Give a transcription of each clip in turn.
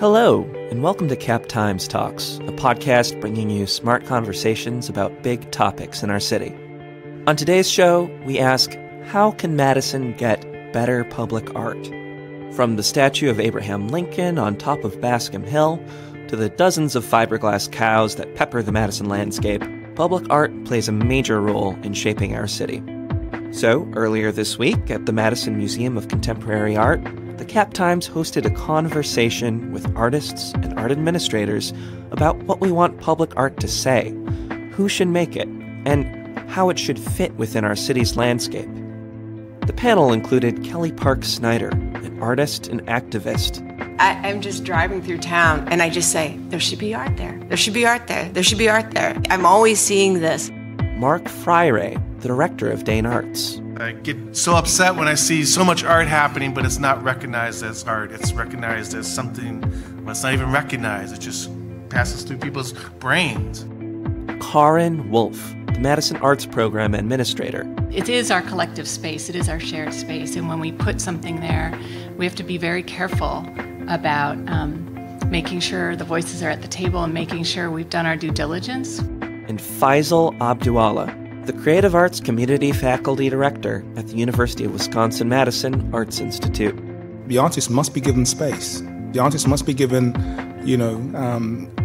Hello, and welcome to Cap Times Talks, a podcast bringing you smart conversations about big topics in our city. On today's show, we ask, how can Madison get better public art? From the statue of Abraham Lincoln on top of Bascom Hill, to the dozens of fiberglass cows that pepper the Madison landscape, public art plays a major role in shaping our city. So, earlier this week at the Madison Museum of Contemporary Art, the Cap Times hosted a conversation with artists and art administrators about what we want public art to say, who should make it, and how it should fit within our city's landscape. The panel included Kelly Park Snyder, an artist and activist. I'm just driving through town and I just say, there should be art there. There should be art there. There should be art there. I'm always seeing this. Mark Freire, the director of Dane Arts. I get so upset when I see so much art happening, but it's not recognized as art. It's recognized as something that's not even recognized. It just passes through people's brains. Karin Wolf, the Madison Arts Program administrator. It is our collective space. It is our shared space. And when we put something there, we have to be very careful about making sure the voices are at the table and making sure we've done our due diligence. And Faisal Abduallah, the Creative Arts Community Faculty Director at the University of Wisconsin-Madison Arts Institute. The artist must be given space. The artist must be given,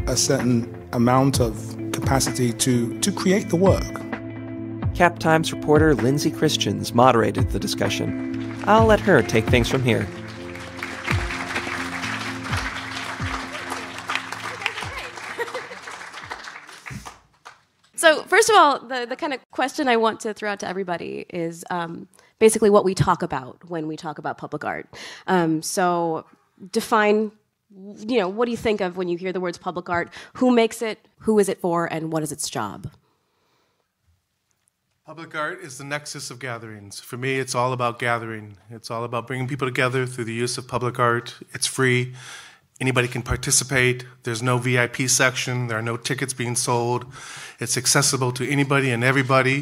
a certain amount of capacity to create the work. Cap Times reporter Lindsay Christians moderated the discussion. I'll let her take things from here. So first of all, the kind of question I want to throw out to everybody is basically what we talk about when we talk about public art. So define, what do you think of when you hear the words public art? Who makes it? Who is it for? And what is its job? Public art is the nexus of gatherings. For me, it's all about gathering. It's all about bringing people together through the use of public art. It's free. Anybody can participate. There's no VIP section. There are no tickets being sold. It's accessible to anybody and everybody,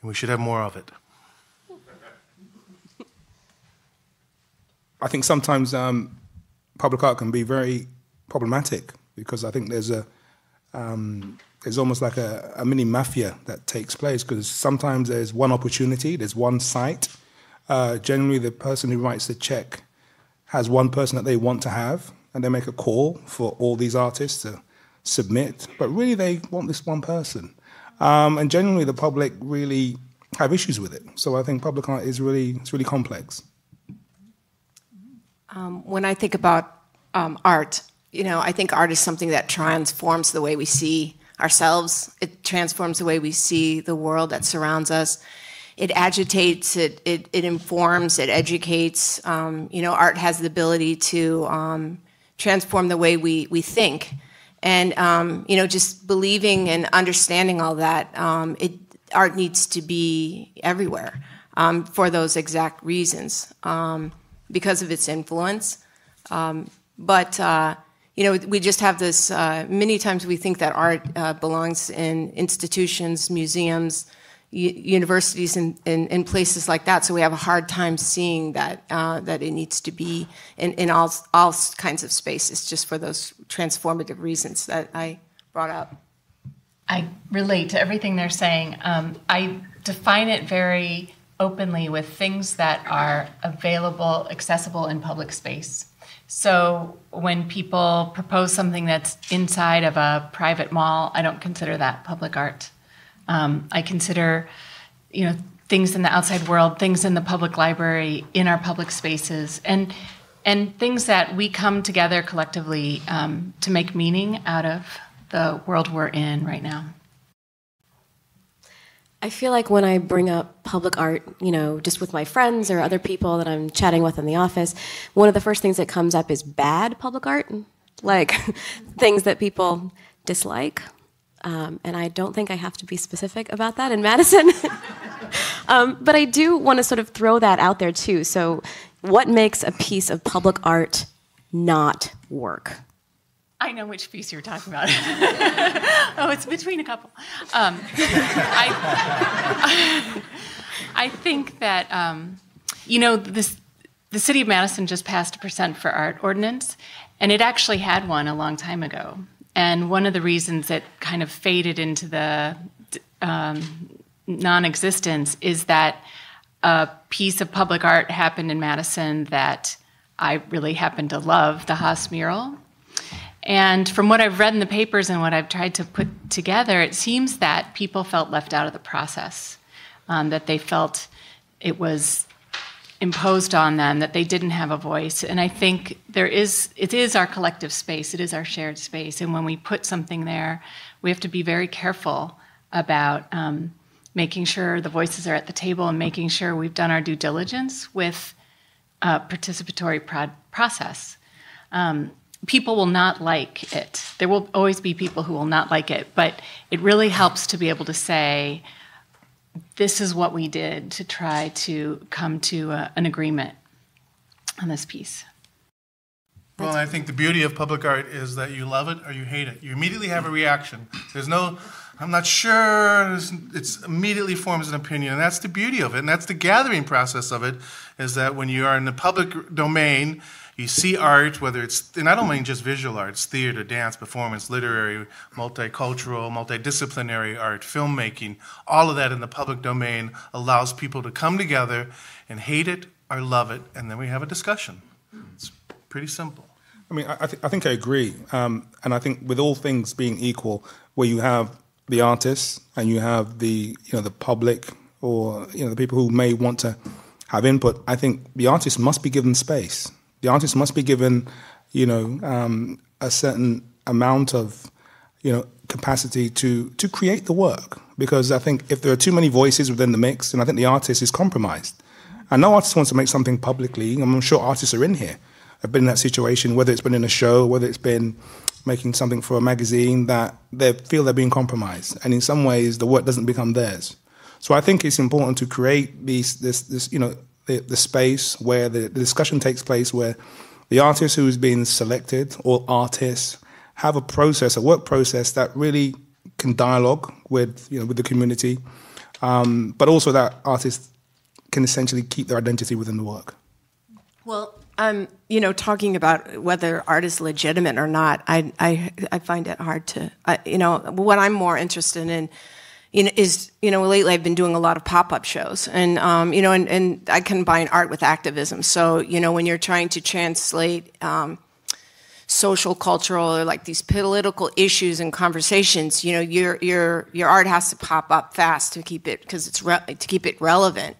and we should have more of it. I think sometimes public art can be very problematic because I think there's almost like a mini mafia that takes place because sometimes there's one opportunity, there's one site. Generally, the person who writes the check has one person that they want to have, and they make a call for all these artists to submit, but really they want this one person. And generally the public really have issues with it. So I think public art is really complex. When I think about art, I think art is something that transforms the way we see ourselves. It transforms the way we see the world that surrounds us. It agitates, it informs, it educates. Art has the ability to transform the way we think. And, just believing and understanding all that, art needs to be everywhere for those exact reasons, because of its influence. But we just have this, many times we think that art belongs in institutions, museums, universities and places like that, so we have a hard time seeing that that it needs to be in all kinds of spaces, just for those transformative reasons that I brought up. I relate to everything they're saying. I define it very openly with things that are available, accessible in public space. So when people propose something that's inside of a private mall, I don't consider that public art. I consider, things in the outside world, things in the public library, in our public spaces, and things that we come together collectively to make meaning out of the world we're in right now. I feel like when I bring up public art, just with my friends or other people that I'm chatting with in the office, one of the first things that comes up is bad public art, like things that people dislike. And I don't think I have to be specific about that in Madison. But I do want to sort of throw that out there, too. So what makes a piece of public art not work? I know which piece you're talking about. Oh, it's between a couple. I think that, the city of Madison just passed a Percent for Art ordinance, And it actually had one a long time ago. And one of the reasons it kind of faded into the non-existence is that a piece of public art happened in Madison that I really happen to love, the Haas mural. And from what I've read in the papers and what I've tried to put together, it seems that people felt left out of the process, that they felt it was imposed on them, that they didn't have a voice. And I think it is our collective space, it is our shared space. And when we put something there, we have to be very careful about making sure the voices are at the table and making sure we've done our due diligence with a participatory process. People will not like it. There will always be people who will not like it, but it really helps to be able to say, this is what we did to try to come to an agreement on this piece. Well, I think the beauty of public art is that you love it or you hate it. You immediately have a reaction. There's no, I'm not sure, it immediately forms an opinion, and that's the beauty of it, and that's the gathering process of it, is that when you are in the public domain, you see art, whether it's, and I don't mean just visual art, it's theater, dance, performance, literary, multicultural, multidisciplinary art, filmmaking, all of that in the public domain allows people to come together and hate it or love it, and then we have a discussion. It's pretty simple. I mean, I think I agree. And I think with all things being equal, where you have the artists and you have the public or the people who may want to have input, I think the artists must be given space. The artist must be given, a certain amount of, capacity to create the work. Because I think if there are too many voices within the mix, then I think the artist is compromised. And no artist wants to make something publicly. I'm sure artists are in here. I've been in that situation, whether it's been in a show, whether it's been making something for a magazine, that they feel they're being compromised. And in some ways, the work doesn't become theirs. So I think it's important to create the space where the discussion takes place, where the artist who is being selected or artists have a process, a work process that really can dialogue with the community, but also that artists can essentially keep their identity within the work. Well, talking about whether art is legitimate or not, I find it hard to, what I'm more interested in, is, lately I've been doing a lot of pop-up shows, and, and I combine art with activism. So, when you're trying to translate social, cultural, or like these political issues and conversations, your art has to pop up fast to keep it, because to keep it relevant.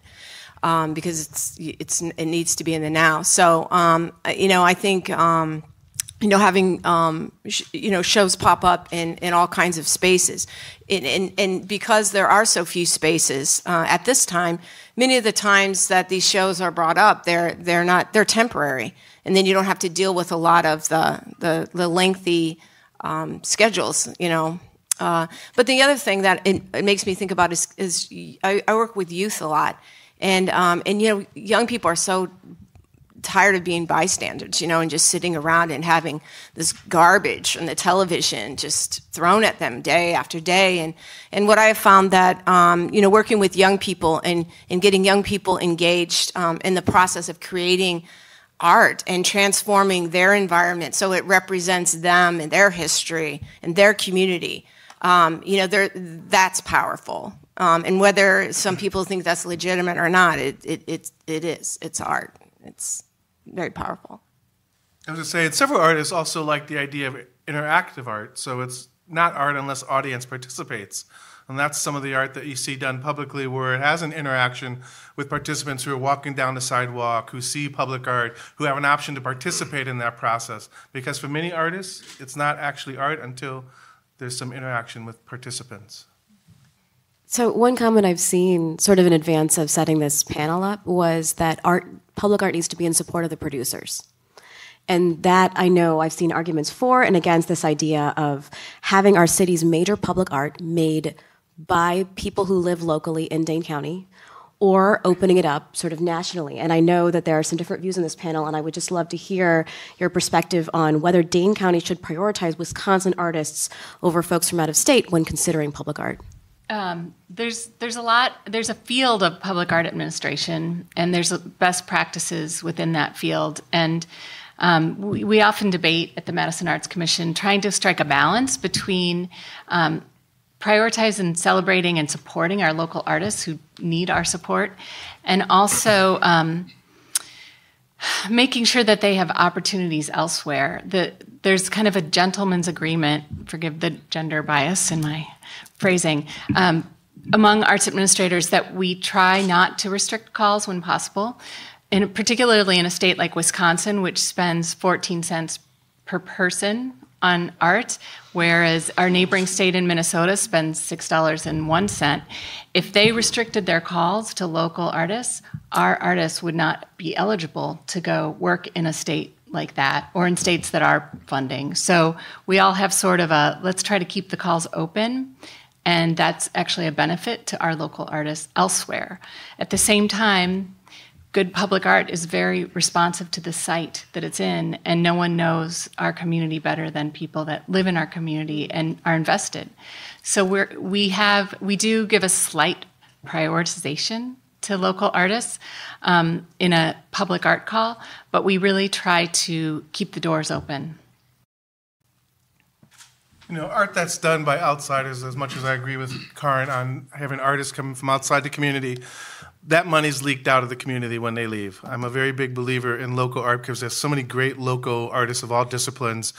Because it needs to be in the now. So I think having shows pop up in all kinds of spaces, and because there are so few spaces at this time, many of the times that these shows are brought up, they're temporary, and then you don't have to deal with a lot of the lengthy schedules. But the other thing that it makes me think about is I work with youth a lot. And young people are so tired of being bystanders, and just sitting around and having this garbage on the television just thrown at them day after day. And what I have found that, working with young people and getting young people engaged in the process of creating art and transforming their environment so it represents them and their history and their community, that's powerful. And whether some people think that's legitimate or not, it is. It's art. It's very powerful. I was going to say, several artists also like the idea of interactive art. So it's not art unless audience participates. And that's some of the art that you see done publicly, where it has an interaction with participants who are walking down the sidewalk, who see public art, who have an option to participate in that process. Because for many artists, it's not actually art until there's some interaction with participants. So one comment I've seen sort of in advance of setting this panel up was that public art needs to be in support of the producers. And that I know I've seen arguments for and against this idea of having our city's major public art made by people who live locally in Dane County, or opening it up sort of nationally. And I know that there are some different views in this panel, and I would just love to hear your perspective on whether Dane County should prioritize Wisconsin artists over folks from out of state when considering public art. There's a field of public art administration, and there's best practices within that field. And We often debate at the Madison Arts Commission trying to strike a balance between prioritizing and celebrating and supporting our local artists who need our support, and also making sure that they have opportunities elsewhere. There's kind of a gentleman's agreement, forgive the gender bias in my phrasing, among arts administrators that we try not to restrict calls when possible, and particularly in a state like Wisconsin, which spends 14 cents per person on art, whereas our neighboring state in Minnesota spends $6.01. If they restricted their calls to local artists, our artists would not be eligible to go work in a state like that or in states that are funding. So we all have sort of a, let's try to keep the calls open, and that's actually a benefit to our local artists elsewhere. At the same time, good public art is very responsive to the site that it's in, and no one knows our community better than people that live in our community and are invested. So we do give a slight prioritization to local artists in a public art call, but we really try to keep the doors open. You know, art that's done by outsiders, as much as I agree with Karin on having artists coming from outside the community, that money's leaked out of the community when they leave. I'm a very big believer in local art because there's so many great local artists of all disciplines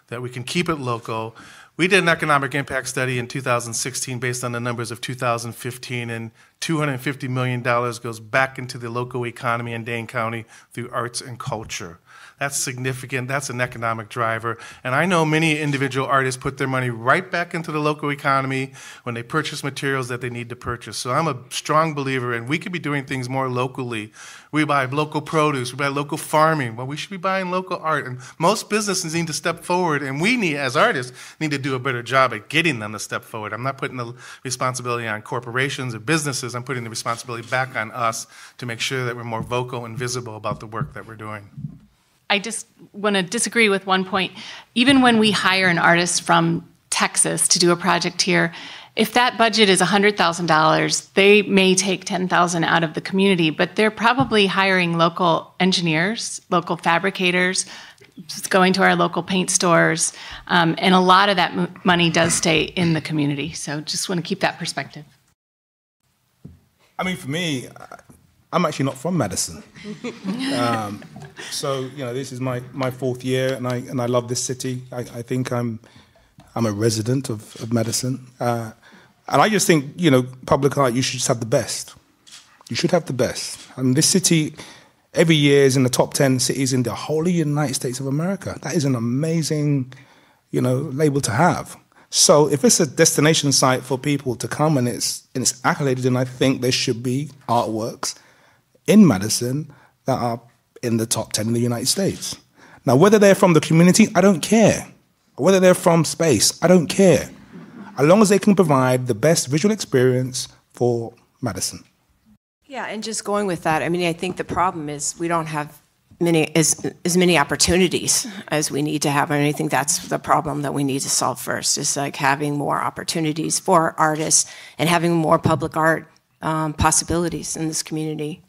that we can keep it local. We did an economic impact study in 2016 based on the numbers of 2015, and $250 million goes back into the local economy in Dane County through arts and culture. That's significant. That's an economic driver. And I know many individual artists put their money right back into the local economy when they purchase materials that they need to purchase. So I'm a strong believer, and we could be doing things more locally. We buy local produce, we buy local farming. Well, we should be buying local art. And most businesses need to step forward, and we need, as artists, need to do a better job at getting them to step forward. I'm not putting the responsibility on corporations or businesses. I'm putting the responsibility back on us to make sure that we're more vocal and visible about the work that we're doing. I just want to disagree with one point. Even when we hire an artist from Texas to do a project here, if that budget is $100,000, they may take $10,000 out of the community, but they're probably hiring local engineers, local fabricators, going to our local paint stores, and a lot of that money does stay in the community. So just want to keep that perspective. I mean, for me, I'm actually not from Madison. So, you know, this is my fourth year, and I love this city. I think I'm a resident of Madison. And I just think, you know, public art, you should just have the best. You should have the best. And this city, every year, is in the top 10 cities in the whole United States of America. That is an amazing, you know, label to have. So if it's a destination site for people to come and it's accoladed, then I think there should be artworks in Madison that are in the top 10 in the United States. Now, whether they're from the community, I don't care. Whether they're from space, I don't care. As long as they can provide the best visual experience for Madison. Yeah, and just going with that, I mean, I think the problem is we don't have as many opportunities as we need to have. And I think that's the problem that we need to solve first, is like having more opportunities for artists and having more public art possibilities in this community.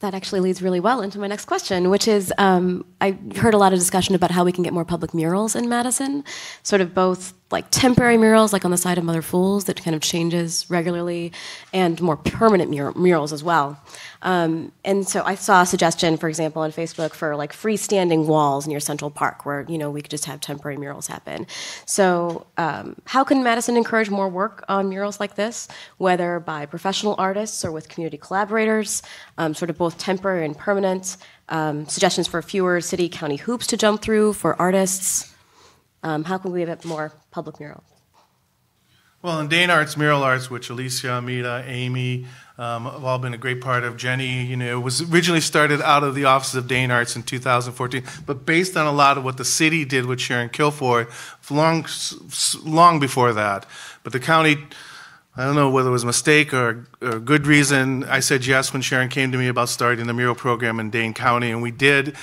That actually leads really well into my next question, which is, I heard a lot of discussion about how we can get more public murals in Madison, sort of both like temporary murals, like on the side of Mother Fools, that kind of changes regularly, and more permanent murals as well. And so I saw a suggestion, for example, on Facebook for like freestanding walls near Central Park, where, you know, we could just have temporary murals happen. So how can Madison encourage more work on murals like this, whether by professional artists or with community collaborators, sort of both temporary and permanent, suggestions for fewer city-county hoops to jump through for artists? How can we have more public murals? Well, in Dane Arts, Mural Arts, which Alicia, Amita, Amy have all been a great part of. Jenny, you know, was originally started out of the offices of Dane Arts in 2014, but based on a lot of what the city did with Sharon Kilfoy long before that. But the county, I don't know whether it was a mistake or a good reason, I said yes when Sharon came to me about starting the mural program in Dane County, and we did.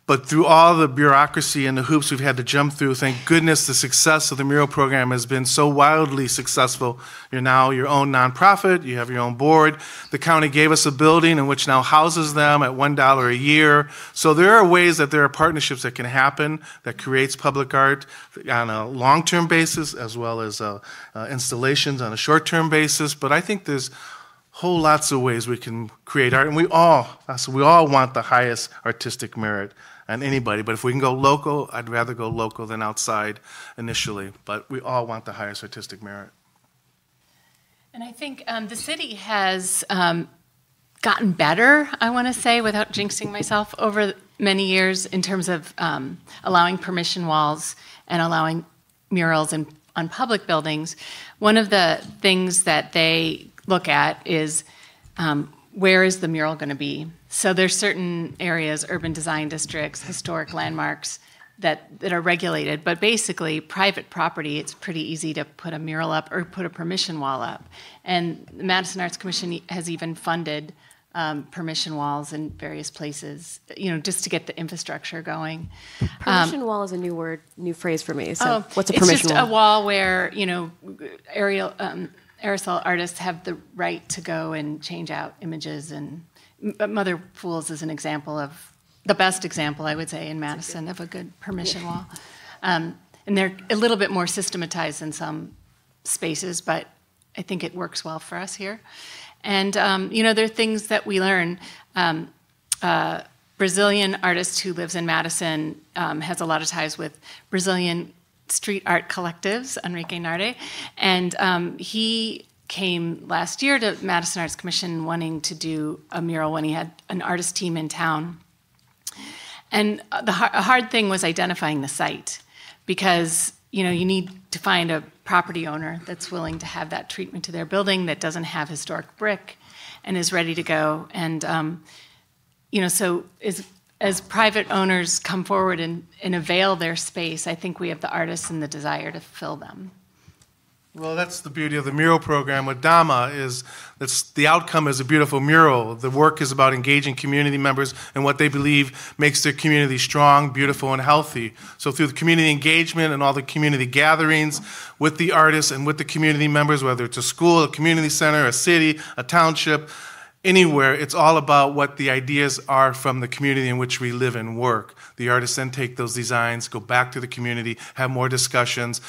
But through all the bureaucracy and the hoops we've had to jump through, thank goodness the success of the mural program has been so wildly successful. You're now your own nonprofit, you have your own board. The county gave us a building in which now houses them at $1 a year. So there are ways that there are partnerships that can happen that creates public art on a long-term basis as well as installations on a short-term basis. But I think there's whole lots of ways we can create art, and we all want the highest artistic merit on anybody. But if we can go local, I'd rather go local than outside initially. But we all want the highest artistic merit. And I think the city has gotten better, I want to say, without jinxing myself, over many years in terms of allowing permission walls and allowing murals on public buildings. One of the things that they look at is where is the mural going to be? So there's certain areas, urban design districts, historic landmarks that are regulated, but basically private property, it's pretty easy to put a mural up or put a permission wall up. And the Madison Arts Commission has even funded permission walls in various places, just to get the infrastructure going. Permission wall is a new phrase for me. So what's a permission wall? It's just a wall where, aerosol artists have the right to go and change out images, and Mother Fools is an example of, the best example, I would say, in Madison of a good permission wall. And they're a little bit more systematized in some spaces, but I think it works well for us here. And, there are things that we learn. Brazilian artist who lives in Madison has a lot of ties with Brazilian street art collectives, Enrique Narde, and he came last year to Madison Arts Commission wanting to do a mural when he had an artist team in town. And the hard thing was identifying the site, because you need to find a property owner that's willing to have that treatment to their building, that doesn't have historic brick and is ready to go. And so as private owners come forward and avail their space, I think we have the artists and the desire to fill them. Well, that's the beauty of the mural program with Dama, is the outcome is a beautiful mural. The work is about engaging community members and what they believe makes their community strong, beautiful, and healthy. So through the community engagement and all the community gatherings with the artists and with the community members, whether it's a school, a community center, a city, a township, anywhere, it's all about what the ideas are from the community in which we live and work. The artists then take those designs, go back to the community, have more discussions.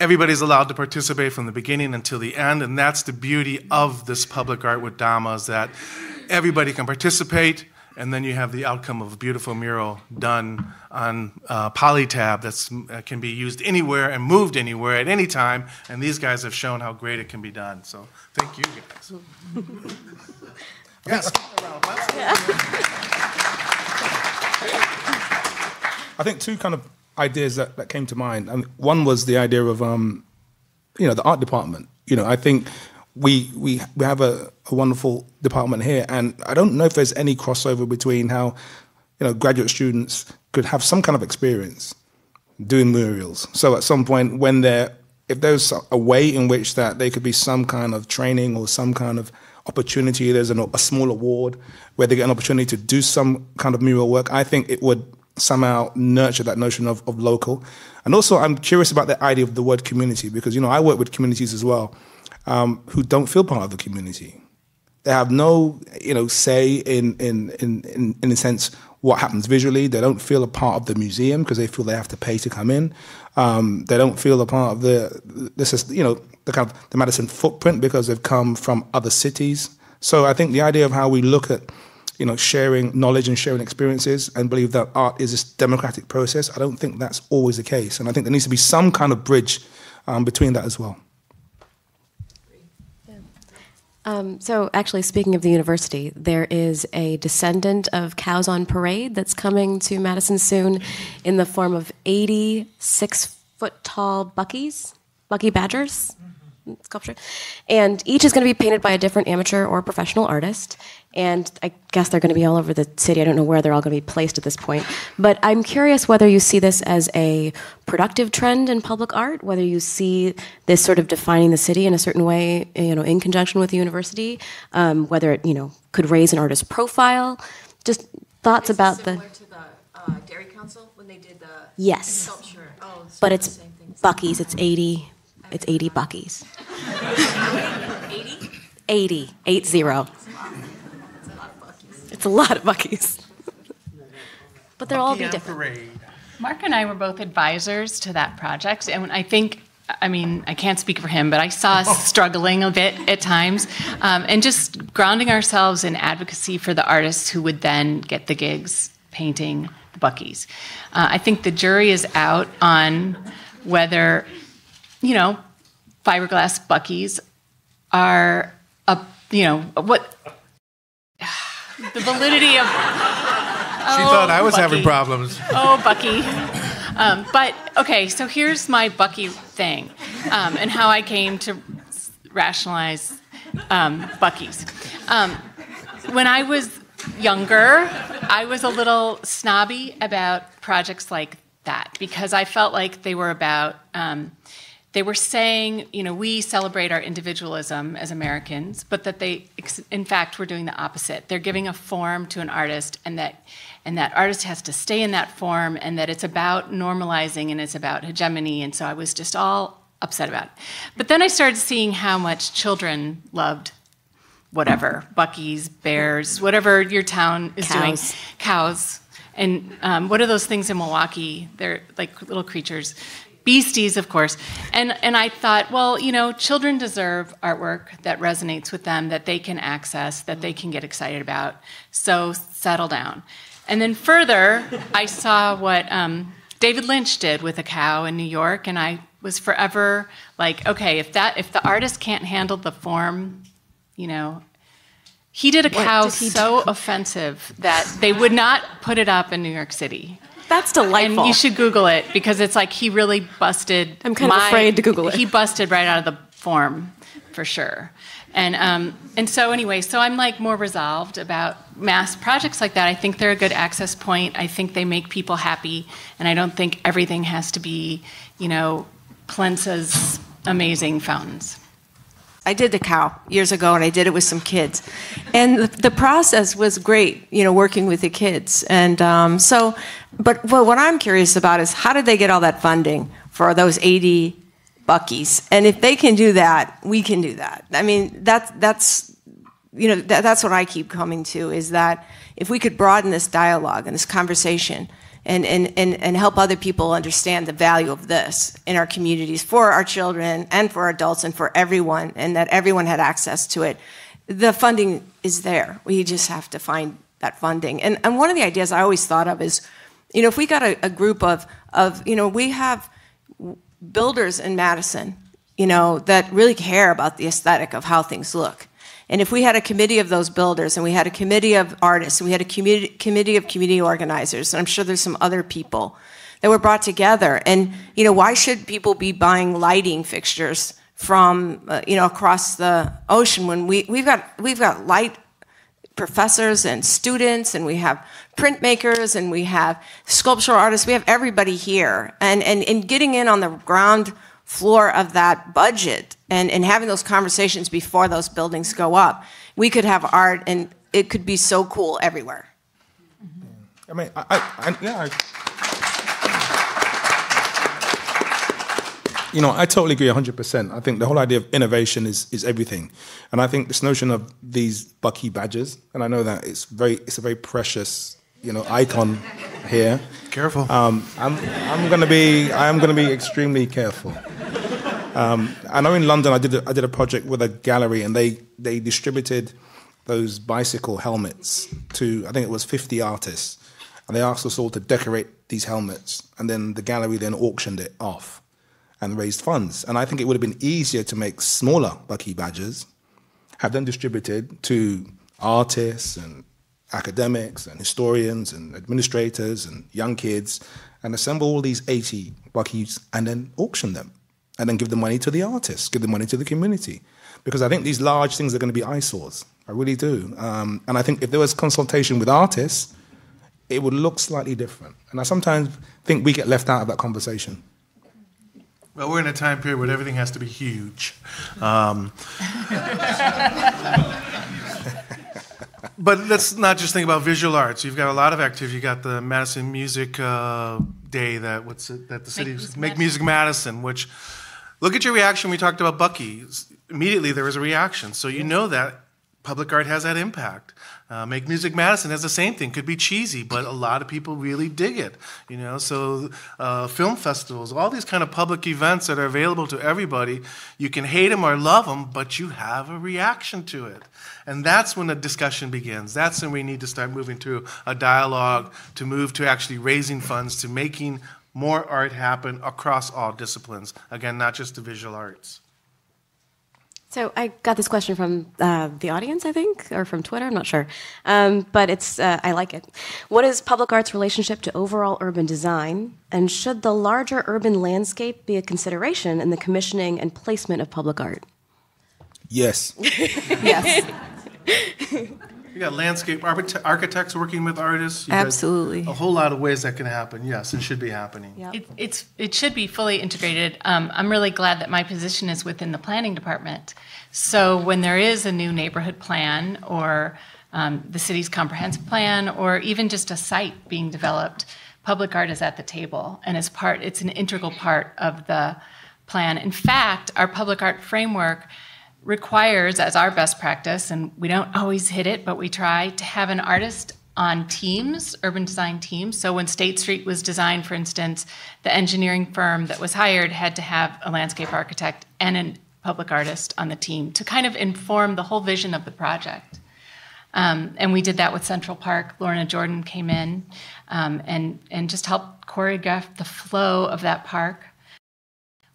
Everybody's allowed to participate from the beginning until the end, and that's the beauty of this public art with Dama, is that everybody can participate, and then you have the outcome of a beautiful mural done on polytab that can be used anywhere and moved anywhere at any time, and these guys have shown how great it can be done. So thank you guys. Yes. I think two kind of ideas that came to mind. I mean, one was the idea of the art department. I think we have a wonderful department here, and I don't know if there's any crossover between how graduate students could have some kind of experience doing murals. So at some point, if there's a way in which that there could be some kind of training or some kind of opportunity, there's a small award where they get an opportunity to do some kind of mural work, I think it would somehow nurture that notion of local. And also, I'm curious about the idea of the word community, because I work with communities as well who don't feel part of the community. They have no say in a sense what happens visually. They don't feel a part of the museum because they feel they have to pay to come in. They don't feel a part of the kind of the Madison footprint because they've come from other cities. So I think the idea of how we look at sharing knowledge and sharing experiences and believe that art is this democratic process, I don't think that's always the case. And I think there needs to be some kind of bridge between that as well. So actually, speaking of the university, there is a descendant of Cows on Parade that's coming to Madison soon in the form of 80 6-foot-tall Bucky Badgers sculpture. And each is going to be painted by a different amateur or professional artist. And I guess they're going to be all over the city. I don't know where they're all going to be placed at this point. But I'm curious whether you see this as a productive trend in public art, whether you see this sort of defining the city in a certain way, in conjunction with the university, whether it, could raise an artist's profile. Just thoughts about similar to the Dairy Council when they did the Yes. sculpture. Oh, But it's Buc-ee's. It's 80. It's 80 Buc-ee's. 80? 80. 80. It's a lot of Buc-ee's. But they'll all be different. Parade. Mark and I were both advisors to that project, and I can't speak for him, but I saw us struggling a bit at times, and just grounding ourselves in advocacy for the artists who would then get the gigs painting the Buc-ee's. I think the jury is out on whether, fiberglass Buc-ee's are what the validity of. She thought I was having problems. Oh, Bucky. But, okay, so here's my Bucky thing, and how I came to rationalize Buc-ee's. When I was younger, I was a little snobby about projects like that because I felt like they were about, they were saying, we celebrate our individualism as Americans, but that they, in fact, were doing the opposite. They're giving a form to an artist, and that artist has to stay in that form, and that it's about normalizing and it's about hegemony, and so I was just all upset about it. But then I started seeing how much children loved whatever, Buc-ee's, bears, whatever your town is doing. Cows. And what are those things in Milwaukee? They're like little creatures. Beasties, of course. And I thought, well, children deserve artwork that resonates with them, that they can access, that they can get excited about. So settle down. And then further, I saw what David Lynch did with a cow in New York, and I was forever like, okay, if the artist can't handle the form, he did a cow so offensive that they would not put it up in New York City. That's delightful. And you should Google it because it's like he really busted. I'm kind of afraid to Google it. He busted right out of the form, for sure. And so anyway, so I'm like more resolved about mass projects like that. I think they're a good access point. I think they make people happy, and I don't think everything has to be, Plensa's amazing fountains. I did the cow years ago, and I did it with some kids. And the process was great, working with the kids. And but what I'm curious about is how did they get all that funding for those 80 Buc-ee's? And if they can do that, we can do that. I mean, that's what I keep coming to, is that if we could broaden this dialogue and this conversation and help other people understand the value of this in our communities for our children and for adults and for everyone, and that everyone had access to it, the funding is there. We just have to find that funding. And one of the ideas I always thought of is, if we got a group of we have builders in Madison, that really care about the aesthetic of how things look. And if we had a committee of those builders, and we had a committee of artists, and we had a committee of community organizers, and I'm sure there's some other people that were brought together. And why should people be buying lighting fixtures from across the ocean when we've got light professors and students, and we have printmakers, and we have sculptural artists. We have everybody here, and getting in on the ground floor of that budget and having those conversations before those buildings go up, we could have art, and it could be so cool everywhere. I mean, I totally agree 100%. I think the whole idea of innovation is everything. And I think this notion of these Buc-ee badges, and I know that it's a very precious, icon here. Careful. I am going to be extremely careful. I know in London I did a project with a gallery, and they distributed those bicycle helmets to, I think it was 50 artists, and they asked us all to decorate these helmets, and then the gallery then auctioned it off and raised funds. And I think it would have been easier to make smaller Buc-ee badges, have them distributed to artists and academics and historians and administrators and young kids, and assemble all these 80 Buc-ee's and then auction them, and then give the money to the artists, give the money to the community. Because I think these large things are going to be eyesores. I really do. And I think if there was consultation with artists, it would look slightly different. And I sometimes think we get left out of that conversation. Well, we're in a time period where everything has to be But let's not just think about visual arts. You've got a lot of activity. You got the Madison Music Day that the city Make Music Madison. Which, look at your reaction. We talked about Bucky. Immediately there was a reaction. So you know that public art has that impact. Make Music Madison has the same thing. Could be cheesy, but a lot of people really dig it. So film festivals, all these kind of public events that are available to everybody. You can hate them or love them, but you have a reaction to it. And that's when the discussion begins. That's when we need to start moving to a dialogue, to move to actually raising funds, to making more art happen across all disciplines. Again, not just the visual arts. So I got this question from the audience, I think, or from Twitter, I'm not sure. But I like it. What is public art's relationship to overall urban design? And should the larger urban landscape be a consideration in the commissioning and placement of public art? Yes. Yes. You got landscape architects working with artists. Absolutely. A whole lot of ways that can happen. Yes, it should be happening. Yep. It should be fully integrated. I'm really glad that my position is within the planning department. So when there is a new neighborhood plan or the city's comprehensive plan or even just a site being developed, public art is at the table and it's an integral part of the plan. In fact, our public art framework requires, as our best practice, and we don't always hit it, but we try to have an artist on teams, urban design teams. So when State Street was designed, for instance, the engineering firm that was hired had to have a landscape architect and a public artist on the team to kind of inform the whole vision of the project. And we did that with Central Park. Lorna Jordan came in and just helped choreograph the flow of that park.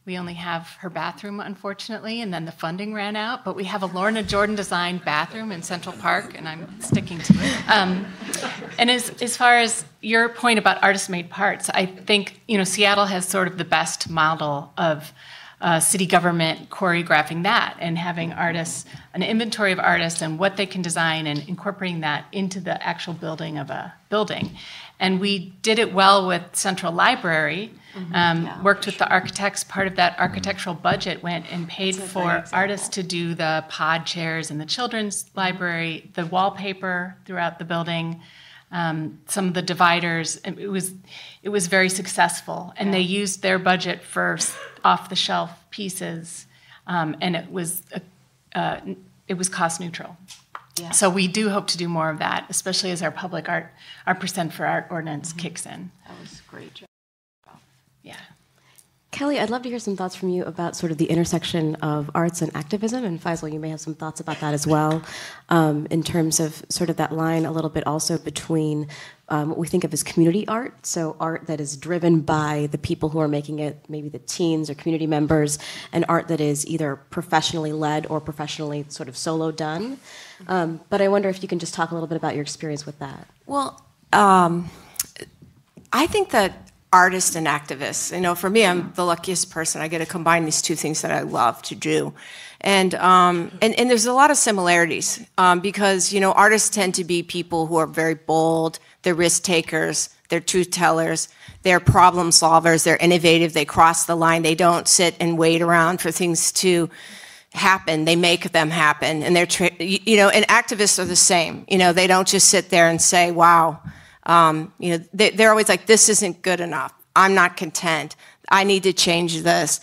We only have her bathroom, unfortunately, and then the funding ran out. But we have a Lorna Jordan designed bathroom in Central Park, and I'm sticking to it. And as far as your point about artist-made parts, I think Seattle has sort of the best model of city government choreographing that and having artists, an inventory of artists and what they can design and incorporating that into the actual building of a building. And we did it well with Central Library, worked with the architects. Part of that architectural budget went and paid for artists to do the pod chairs in the children's library, the wallpaper throughout the building, some of the dividers. It was very successful, and they used their budget for off-the-shelf pieces, and it was cost neutral. Yeah. So we do hope to do more of that, especially as our public art, our percent for art ordinance kicks in. That was a great job. Yeah. Kelly, I'd love to hear some thoughts from you about sort of the intersection of arts and activism, and Faisal, you may have some thoughts about that as well, in terms of sort of that line a little bit also between what we think of as community art, so art that is driven by the people who are making it, maybe the teens or community members, and art that is either professionally led or professionally sort of solo done. But I wonder if you can just talk a little bit about your experience with that. Well, I think that artists and activists, for me, I'm the luckiest person. I get to combine these two things that I love to do. And there's a lot of similarities because, artists tend to be people who are very bold, they're risk takers, they're truth tellers, they're problem solvers, they're innovative, they cross the line, they don't sit and wait around for things to happen, they make them happen. And and activists are the same. They don't just sit there and say, wow, they're always like, this isn't good enough. I'm not content. I need to change this.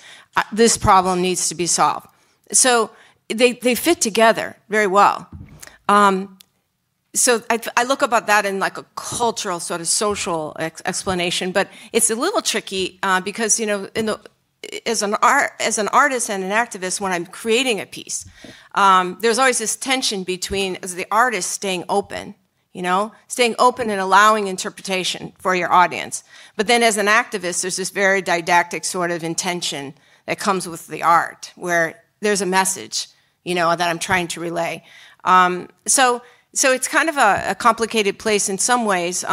This problem needs to be solved. So they fit together very well. So I look about that in like a cultural sort of social explanation, but it's a little tricky because as an artist and an activist, when I'm creating a piece, there's always this tension between as the artist staying open and allowing interpretation for your audience. But then as an activist, there's this very didactic sort of intention that comes with the art, where there's a message, that I'm trying to relay. So it's kind of a complicated place in some ways.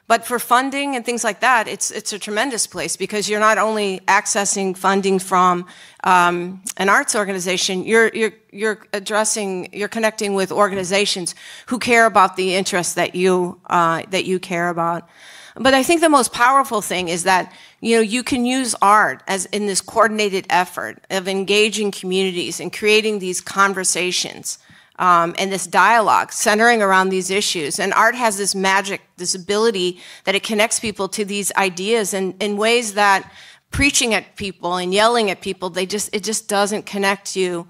But for funding and things like that, it's a tremendous place because you're not only accessing funding from an arts organization, you're connecting with organizations who care about the interests that you care about. But I think the most powerful thing is that you can use art as in this coordinated effort of engaging communities and creating these conversations and this dialogue centering around these issues. And art has this magic, this ability that it connects people to these ideas in ways that preaching at people and yelling at people, it just doesn't connect you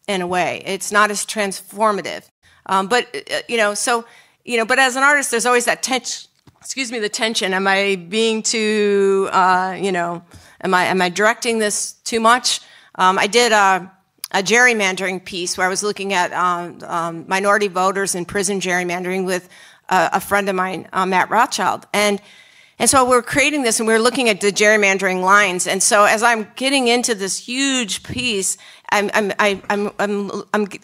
in a way. It's not as transformative. But as an artist, there's always that tension. Excuse me, the tension. Am I being too, am I directing this too much? I did a gerrymandering piece where I was looking at minority voters in prison gerrymandering with a friend of mine, Matt Rothschild. And so we're creating this, and we're looking at the gerrymandering lines. And so as I'm getting into this huge piece, I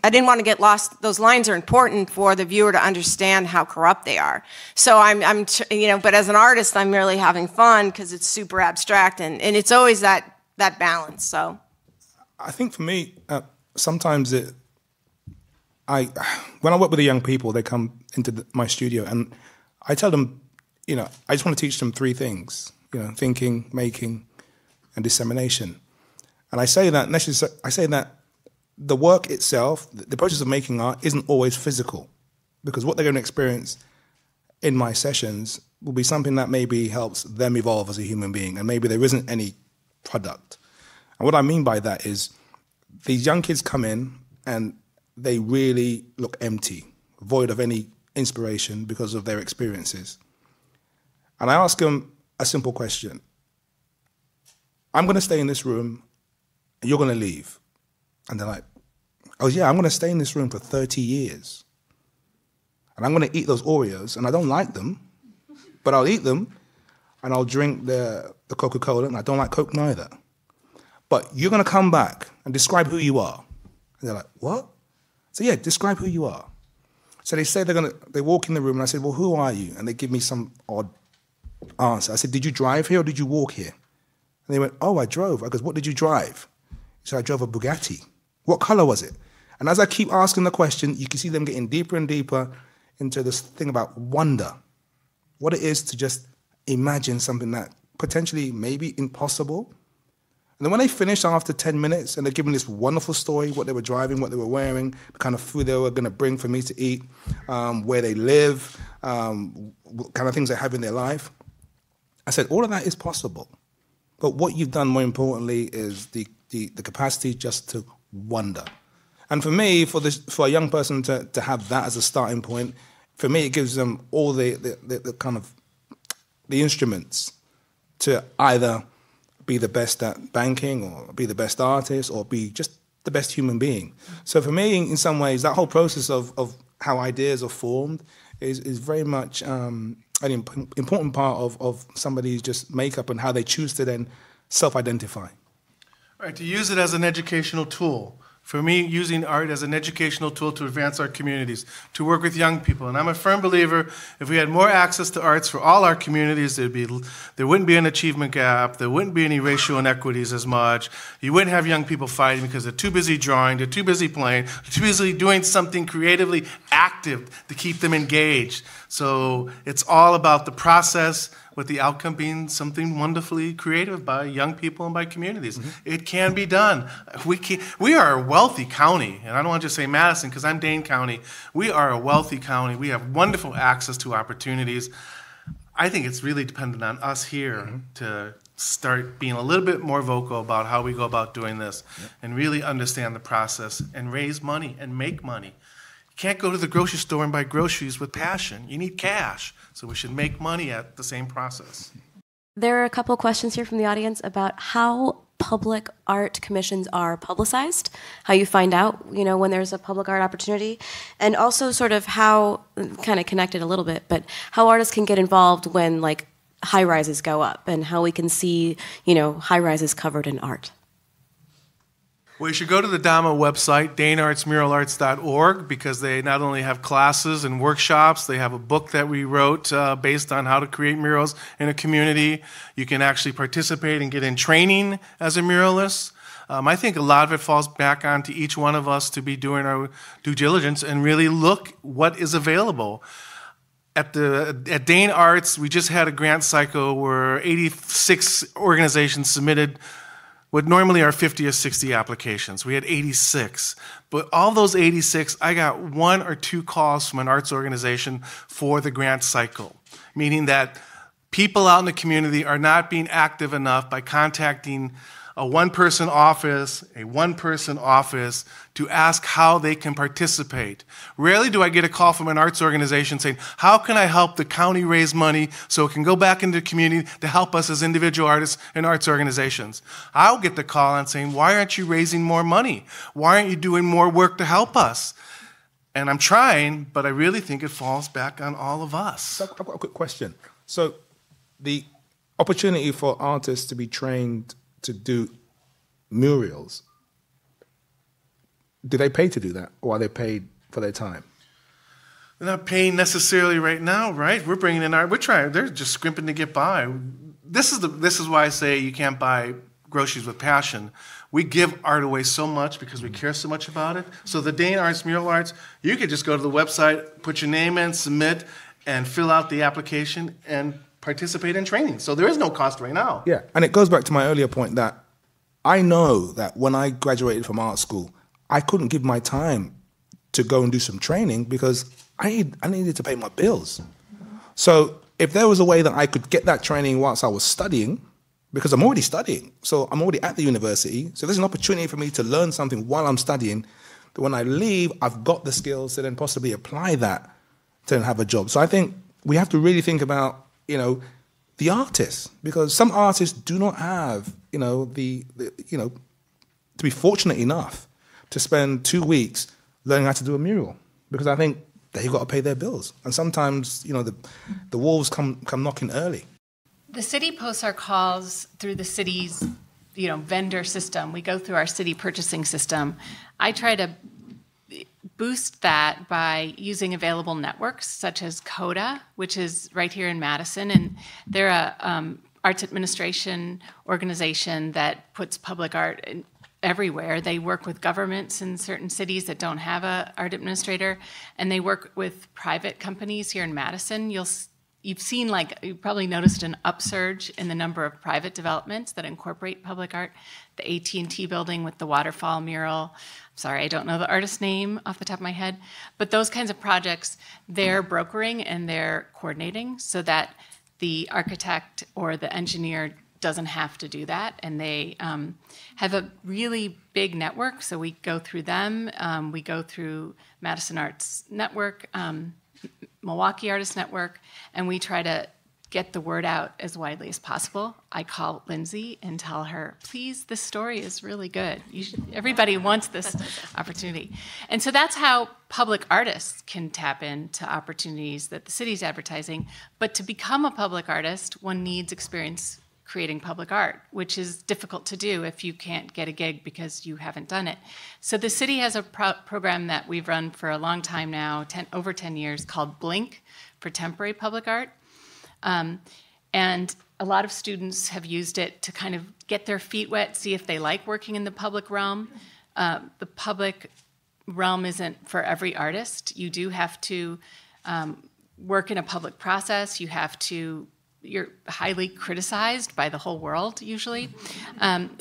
didn't want to get lost. Those lines are important for the viewer to understand how corrupt they are. So but as an artist, I'm really having fun because it's super abstract, and it's always that balance. So, I think for me, sometimes when I work with the young people, they come into my studio, and I tell them, I just want to teach them three things: thinking, making, and dissemination. And I say that the work itself, the process of making art, isn't always physical, because what they're going to experience in my sessions will be something that maybe helps them evolve as a human being, and maybe there isn't any product. And what I mean by that is these young kids come in and they really look empty, void of any inspiration because of their experiences. And I ask them a simple question. I'm going to stay in this room, and you're going to leave. And they're like, oh yeah, I'm going to stay in this room for 30 years. And I'm going to eat those Oreos, and I don't like them, but I'll eat them, and I'll drink the Coca-Cola, and I don't like Coke neither. But you're going to come back and describe who you are. And they're like, what? So yeah, describe who you are. So they say they walk in the room, and I said, well, who are you? And they give me some odd answer. I said, did you drive here or did you walk here? And they went, oh, I drove. I goes, what did you drive? So I drove a Bugatti. What color was it? And as I keep asking the question, you can see them getting deeper and deeper into this thing about wonder. What it is to just imagine something that potentially may be impossible. And then when they finish after 10 minutes and they're giving this wonderful story, what they were driving, what they were wearing, the kind of food they were going to bring for me to eat, where they live, what kind of things they have in their life, I said, all of that is possible. But what you've done more importantly is the capacity just to wonder. And for me, for a young person to have that as a starting point, for me, it gives them all the kind of the instruments to either be the best at banking or be the best artist or be just the best human being. So for me, in some ways, that whole process of how ideas are formed is very much an important part of somebody's just makeup and how they choose to then self-identify. Right, to use it as an educational tool. For me, using art as an educational tool to advance our communities, to work with young people. And I'm a firm believer, if we had more access to arts for all our communities, there wouldn't be an achievement gap, there wouldn't be any racial inequities as much, you wouldn't have young people fighting because they're too busy drawing, they're too busy playing, they're too busy doing something creatively active to keep them engaged. So it's all about the process, with the outcome being something wonderfully creative by young people and by communities. Mm-hmm. It can be done. We are a wealthy county, and I don't want to just say Madison because I'm Dane County. We are a wealthy county. We have wonderful access to opportunities. I think it's really dependent on us here to start being a little bit more vocal about how we go about doing this and really understand the process and raise money and make money. You can't go to the grocery store and buy groceries with passion. You need cash. So we should make money at the same process. There are a couple questions here from the audience about how public art commissions are publicized, how you find out, when there's a public art opportunity, and also sort of how, kind of connected a little bit, but how artists can get involved when high-rises go up and how we can see, high-rises covered in art. Well, you should go to the DAMA website, daneartsmuralarts.org, because they not only have classes and workshops, they have a book that we wrote based on how to create murals in a community. You can actually participate and get in training as a muralist. I think a lot of it falls back onto each one of us to be doing our due diligence and really look what is available. At Dane Arts, we just had a grant cycle where 86 organizations submitted what normally are 50 or 60 applications. We had 86. But all those 86, I got 1 or 2 calls from an arts organization for the grant cycle, meaning that people out in the community are not being active enough by contacting a one-person office to ask how they can participate. Rarely do I get a call from an arts organization saying, how can I help the county raise money so it can go back into the community to help us as individual artists and arts organizations? I'll get the call on saying, why aren't you raising more money? Why aren't you doing more work to help us? And I'm trying, but I really think it falls back on all of us. So I've got a quick question. So the opportunity for artists to be trained to do murals, do they pay to do that, or are they paid for their time? They're not paying necessarily right now, right? We're bringing in art. We're trying. They're just scrimping to get by. This is why I say you can't buy groceries with passion. We give art away so much because we care so much about it. So the Dane Arts Mural Arts, you could just go to the website, put your name in, submit, and fill out the application and participate in training. So there is no cost right now. Yeah, and it goes back to my earlier point that I know that when I graduated from art school, I couldn't give my time to go and do some training because I needed to pay my bills. So if there was a way that I could get that training whilst I was studying, because I'm already studying, so I'm already at the university, so there's an opportunity for me to learn something while I'm studying, that when I leave, I've got the skills to then possibly apply that to then have a job. So I think we have to really think about, the artists, because some artists do not have, to be fortunate enough to spend 2 weeks learning how to do a mural, because I think they've got to pay their bills. And sometimes, the wolves come knocking early. The city posts our calls through the city's, vendor system. We go through our city purchasing system. I try to boost that by using available networks such as CODA, which is right here in Madison, and they're a arts administration organization that puts public art everywhere. They work with governments in certain cities that don't have an art administrator, and they work with private companies here in Madison. You've seen, you've probably noticed an upsurge in the number of private developments that incorporate public art. The AT&T building with the waterfall mural. Sorry, I don't know the artist's name off the top of my head. But those kinds of projects, they're brokering and they're coordinating so that the architect or the engineer doesn't have to do that. And they have a really big network. So we go through them. We go through Madison Arts Network, Milwaukee Artists Network, and we try to get the word out as widely as possible. I call Lindsay and tell her, please, this story is really good. Everybody wants this opportunity. And so that's how public artists can tap into opportunities that the city's advertising. But to become a public artist, one needs experience creating public art, which is difficult to do if you can't get a gig because you haven't done it. So the city has a program that we've run for a long time now, over 10 years, called Blink for temporary public art. And a lot of students have used it to kind of get their feet wet, see if they like working in the public realm. The public realm isn't for every artist. You do have to work in a public process. You're highly criticized by the whole world, usually.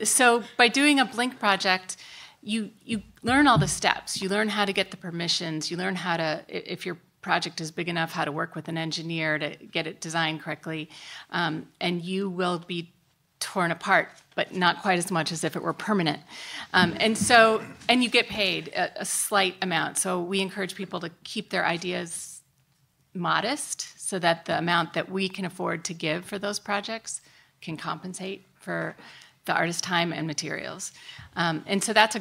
So by doing a Blink project, you learn all the steps. You learn how to get the permissions. You learn how to, if your project is big enough, how to work with an engineer to get it designed correctly. And you will be torn apart, but not quite as much as if it were permanent. And you get paid a slight amount. So we encourage people to keep their ideas modest so that the amount that we can afford to give for those projects can compensate for the artist's time and materials. And so that's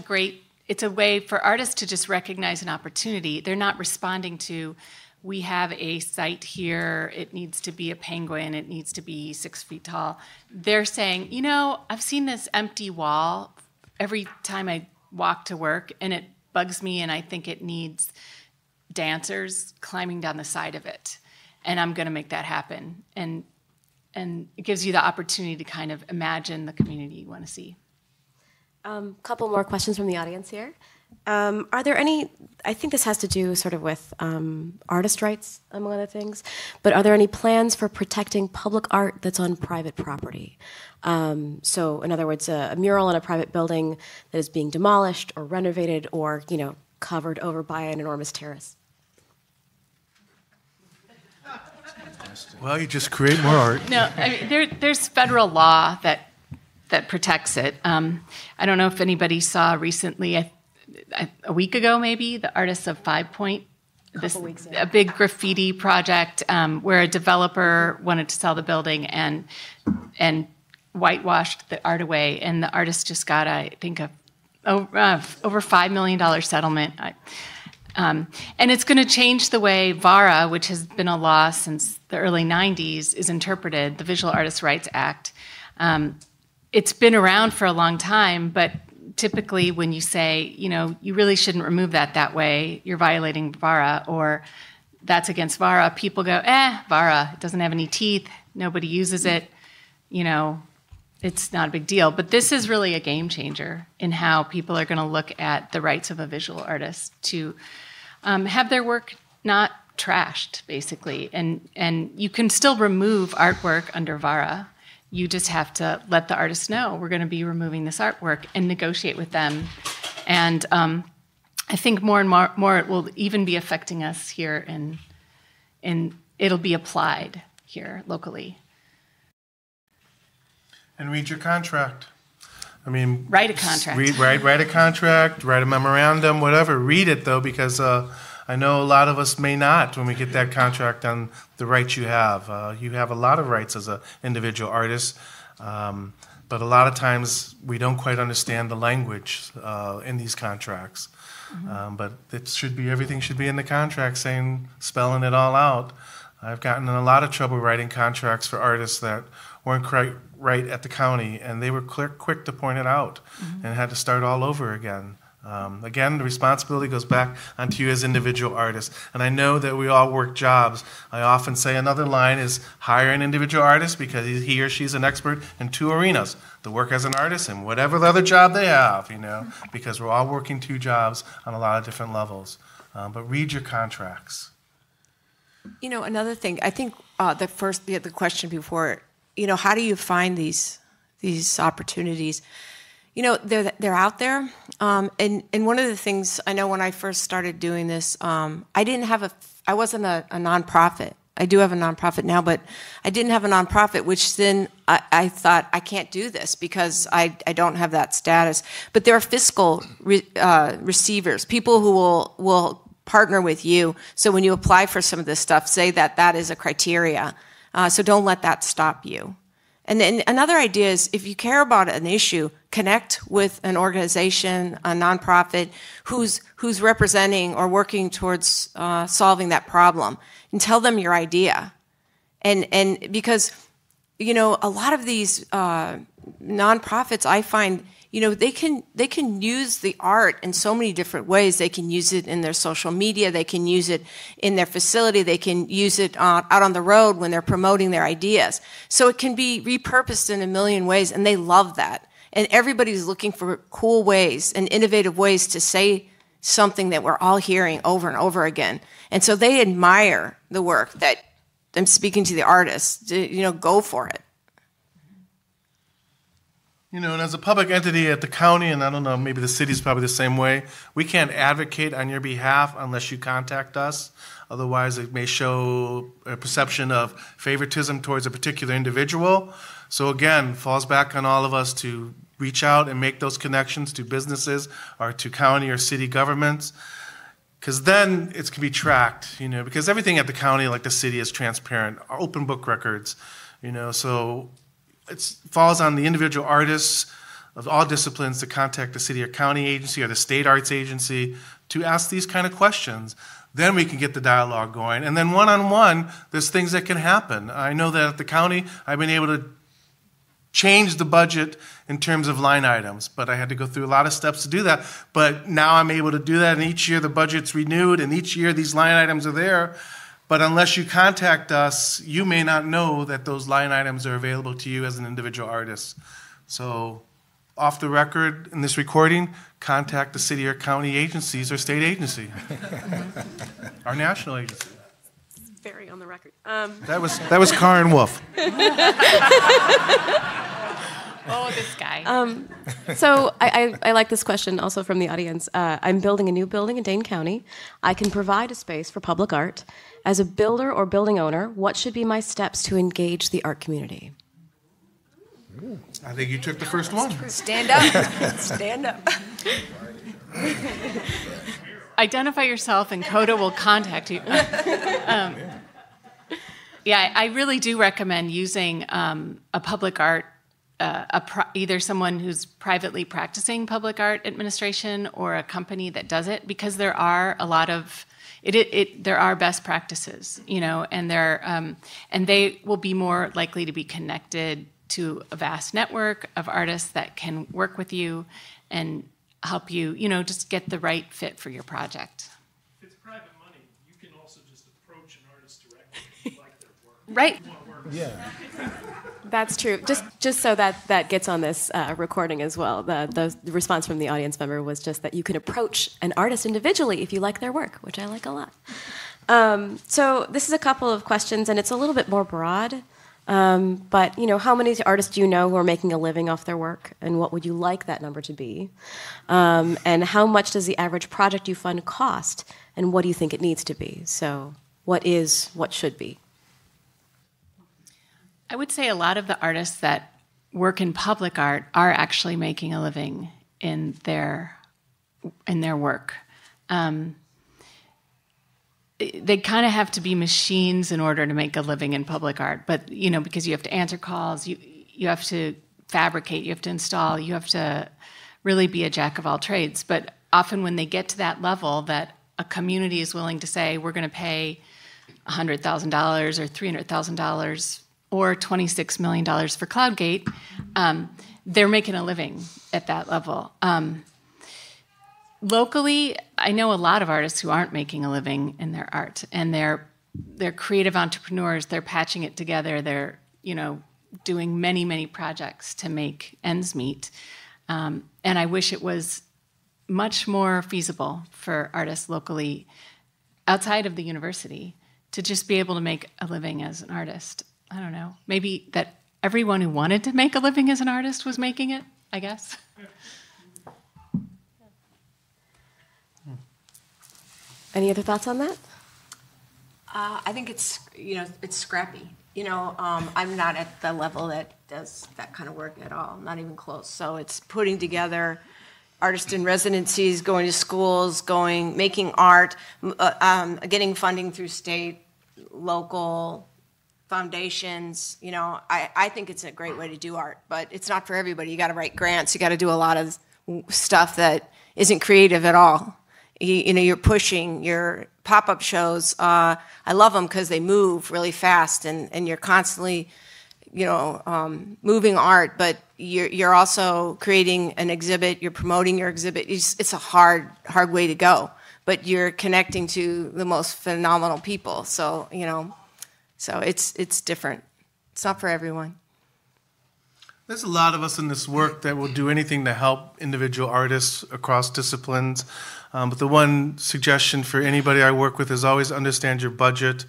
it's a way for artists to just recognize an opportunity. They're not responding to, we have a site here, it needs to be a penguin, it needs to be 6 feet tall. They're saying, I've seen this empty wall every time I walk to work, and it bugs me, and I think it needs dancers climbing down the side of it. And I'm going to make that happen. And it gives you the opportunity to kind of imagine the community you want to see. Couple more questions from the audience here. Are there any, I think this has to do sort of with artist rights, among other things, but are there any plans for protecting public art that's on private property? So in other words, a mural in a private building that is being demolished or renovated or, covered over by an enormous terrace. Well, you just create more art. No, I mean, there's federal law that protects it. I don't know if anybody saw recently, a week ago maybe, the Artists of 5 Point, a big graffiti project where a developer wanted to sell the building and whitewashed the art away, and the artist just got, I think, over $5 million settlement. And it's going to change the way VARA, which has been a law since the early 90s, is interpreted, the Visual Artists' Rights Act. It's been around for a long time, but typically when you say, you really shouldn't remove that way, you're violating VARA, or that's against VARA, people go, VARA, it doesn't have any teeth, nobody uses it, it's not a big deal. But this is really a game changer in how people are going to look at the rights of a visual artist to have their work not trashed, basically. And you can still remove artwork under VARA. You just have to let the artist know we're going to be removing this artwork and negotiate with them. And I think more and more it will even be affecting us here, and it'll be applied here locally. And read your contract. I mean, write a contract. Write a contract, write a memorandum, whatever. Read it, though, because I know a lot of us may not when we get that contract on the rights you have. You have a lot of rights as an individual artist, but a lot of times we don't quite understand the language in these contracts. Mm-hmm. But everything should be in the contract, spelling it all out. I've gotten in a lot of trouble writing contracts for artists that weren't quite right at the county, and they were quick to point it out, mm-hmm. and had to start all over again. Again, the responsibility goes back onto you as individual artists. And I know that we all work jobs. I often say another line is hire an individual artist because he or she's an expert in 2 arenas, the work as an artist and whatever the other job they have, because we're all working 2 jobs on a lot of different levels. But read your contracts. Another thing, I think the question before, how do you find these opportunities? They're out there, and one of the things I know when I first started doing this, I wasn't a nonprofit. I do have a nonprofit now, but I didn't have a nonprofit, which then I thought I can't do this because I don't have that status. But there are fiscal receivers, people who will partner with you. So when you apply for some of this stuff, say that is a criteria. So don't let that stop you. And then another idea is if you care about an issue, connect with an organization, a nonprofit who's representing or working towards solving that problem, and tell them your idea. And because a lot of these nonprofits, I find they can use the art in so many different ways. They can use it in their social media. They can use it in their facility. They can use it out on the road when they're promoting their ideas. So it can be repurposed in a million ways, and they love that. And everybody's looking for cool ways and innovative ways to say something that we're all hearing over and over again. And so they admire the work that I'm speaking to the artists. Go for it. And as a public entity at the county, and I don't know, maybe the city's probably the same way, we can't advocate on your behalf unless you contact us. Otherwise, it may show a perception of favoritism towards a particular individual. So again, falls back on all of us to reach out and make those connections to businesses or to county or city governments, because then it can be tracked, because everything at the county, like the city, is transparent, open book records, so it falls on the individual artists of all disciplines to contact the city or county agency or the state arts agency to ask these kind of questions. Then we can get the dialogue going. And then one-on-one, there's things that can happen. I know that at the county, I've been able to change the budget in terms of line items, but I had to go through a lot of steps to do that. But now I'm able to do that, and each year the budget's renewed, and each year these line items are there. But unless you contact us, you may not know that those line items are available to you as an individual artist. So off the record in this recording, contact the city or county agencies or state agency, our national agency. Very on the record. That was Karen Wolf. Oh, this guy. So I like this question also from the audience. I'm building a new building in Dane County. I can provide a space for public art. As a builder or building owner, what should be my steps to engage the art community? I think you took the first one. Stand up. Stand up. Identify yourself and CODA will contact you. Yeah, I really do recommend using a public art, either someone who's privately practicing public art administration or a company that does it, because there are a lot of there are best practices, and and they will be more likely to be connected to a vast network of artists that can work with you and help you, just get the right fit for your project. If it's private money, you can also just approach an artist directly if you like their work. Right. Yeah. That's true. Just so that gets on this recording as well. The response from the audience member was just that you can approach an artist individually if you like their work, which I like a lot. So this is a couple of questions, and it's a little bit more broad. But, how many artists do you know who are making a living off their work, and what would you like that number to be? And how much does the average project you fund cost, and what do you think it needs to be? So what should be? I would say a lot of the artists that work in public art are actually making a living in their work. They kind of have to be machines in order to make a living in public art, but because you have to answer calls, you have to fabricate, you have to install, you have to really be a jack of all trades. But often when they get to that level that a community is willing to say, we're going to pay $100,000 or $300,000 or $26 million for CloudGate, they're making a living at that level. Locally, I know a lot of artists who aren't making a living in their art, and they're creative entrepreneurs. They're patching it together. They're doing many, many projects to make ends meet. And I wish it was much more feasible for artists locally, outside of the university, to just be able to make a living as an artist. I don't know. Maybe that everyone who wanted to make a living as an artist was making it, I guess. Any other thoughts on that? I think it's scrappy. I'm not at the level that does that kind of work at all, not even close. So it's putting together artist in residencies, going to schools, making art, getting funding through state, local foundations. I think it's a great way to do art, but it's not for everybody. You got to write grants. You got to do a lot of stuff that isn't creative at all. You're pushing your pop-up shows. I love them because they move really fast, and you're constantly, moving art. But you're also creating an exhibit. You're promoting your exhibit. It's a hard way to go. But you're connecting to the most phenomenal people. So so it's different. It's not for everyone. There's a lot of us in this work that will do anything to help individual artists across disciplines. But the one suggestion for anybody I work with is always understand your budget.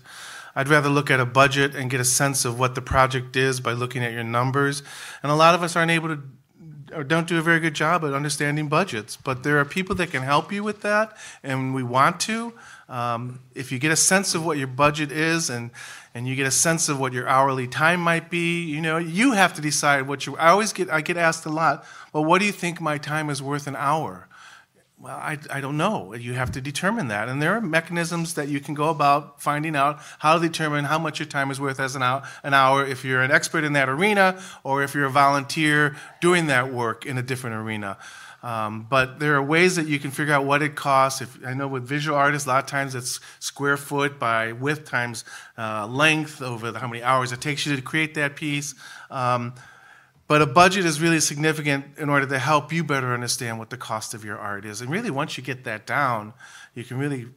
I'd rather look at a budget and get a sense of what the project is by looking at your numbers. And a lot of us aren't able to, or don't do a very good job at understanding budgets. But there are people that can help you with that, and we want to. If you get a sense of what your budget is and you get a sense of what your hourly time might be, you have to decide what I get asked a lot, well, what do you think my time is worth an hour? Well, I don't know. You have to determine that. And there are mechanisms that you can go about finding out how to determine how much your time is worth as an hour if you're an expert in that arena or if you're a volunteer doing that work in a different arena. But there are ways that you can figure out what it costs. I know with visual artists, a lot of times it's square foot by width times length over how many hours it takes you to create that piece. But a budget is really significant in order to help you better understand what the cost of your art is. And really, once you get that down, you can really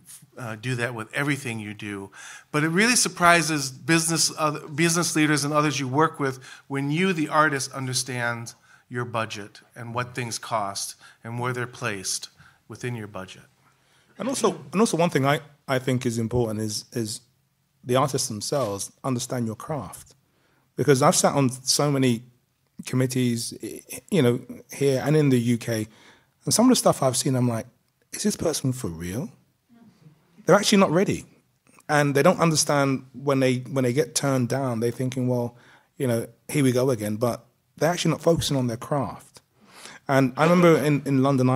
do that with everything you do. But it really surprises business leaders and others you work with when you, the artist, understand your budget and what things cost and where they're placed within your budget. And also one thing I think is important is the artists themselves understand your craft. Because I've sat on so many committees, here and in the UK, and some of the stuff I've seen, I'm like, is this person for real? They're actually not ready. And they don't understand when they get turned down, they're thinking, well, here we go again. But they're actually not focusing on their craft. And I remember in London,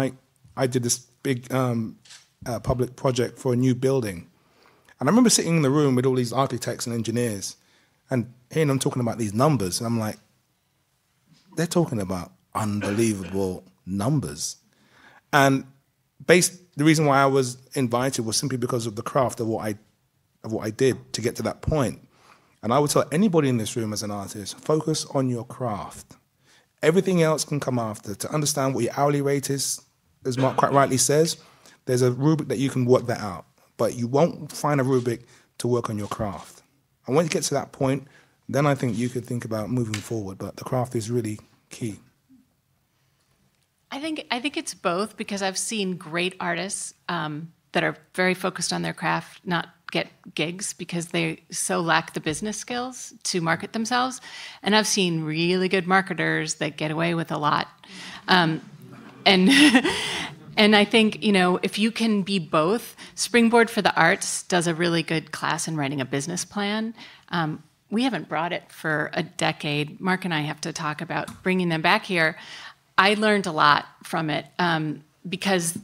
I did this big public project for a new building. And I remember sitting in the room with all these architects and engineers and hearing them talking about these numbers. And I'm like, they're talking about unbelievable numbers. And the reason why I was invited was simply because of the craft of what I did to get to that point. And I would tell anybody in this room as an artist, focus on your craft. Everything else can come after. To understand what your hourly rate is, as Mark quite rightly says, there's a rubric that you can work that out. But you won't find a rubric to work on your craft. And when you get to that point, then I think you could think about moving forward. But the craft is really key. I think it's both, because I've seen great artists that are very focused on their craft not get gigs because they so lack the business skills to market themselves. And I've seen really good marketers that get away with a lot. And I think, if you can be both, Springboard for the Arts does a really good class in writing a business plan. We haven't brought it for a decade. Mark and I have to talk about bringing them back here. I learned a lot from it because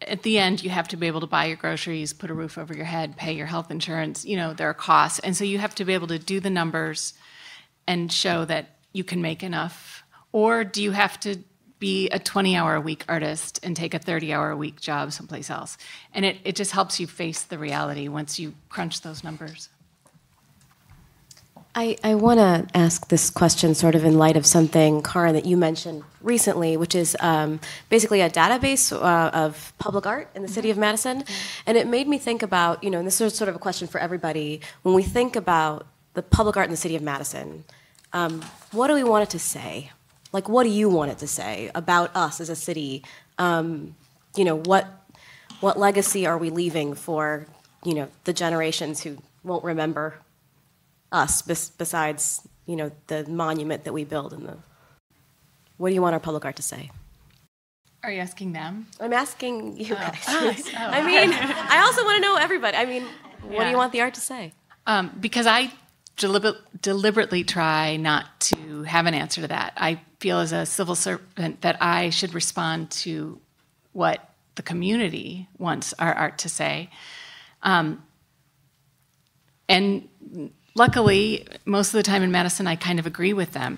at the end, you have to be able to buy your groceries, put a roof over your head, pay your health insurance. There are costs. And so you have to be able to do the numbers and show that you can make enough. Or do you have to be a 20-hour-a-week artist and take a 30-hour-a-week job someplace else? And it just helps you face the reality once you crunch those numbers. I want to ask this question sort of in light of something, Karin, that you mentioned recently, which is basically a database of public art in the city of Madison. And it made me think about, and this is sort of a question for everybody, when we think about the public art in the city of Madison, what do we want it to say? Like, what do you want it to say about us as a city? What legacy are we leaving for, the generations who won't remember us besides, the monument that we build and what do you want our public art to say? Are you asking them? I'm asking you guys. I also want to know everybody. What do you want the art to say? Because I deliberately try not to have an answer to that. I feel as a civil servant that I should respond to what the community wants our art to say. And luckily, most of the time in Madison, I kind of agree with them,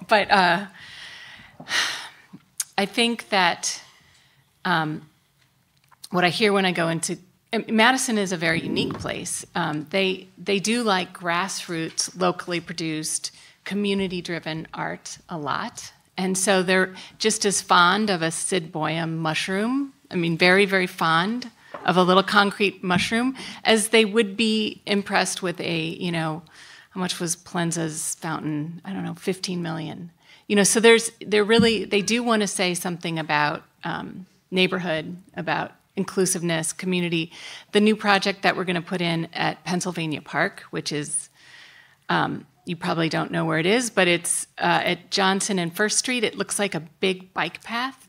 but I think that what I hear when I go into Madison is a very unique place. They do like grassroots, locally produced, community-driven art a lot. And so they're just as fond of a Sid Boehm mushroom, very, very fond of a little concrete mushroom, as they would be impressed with how much was Plenza's fountain? I don't know, 15 million. So they do want to say something about neighborhood, about inclusiveness, community. The new project that we're going to put in at Pennsylvania Park, which is, you probably don't know where it is, but it's at Johnson and First Street. It looks like a big bike path.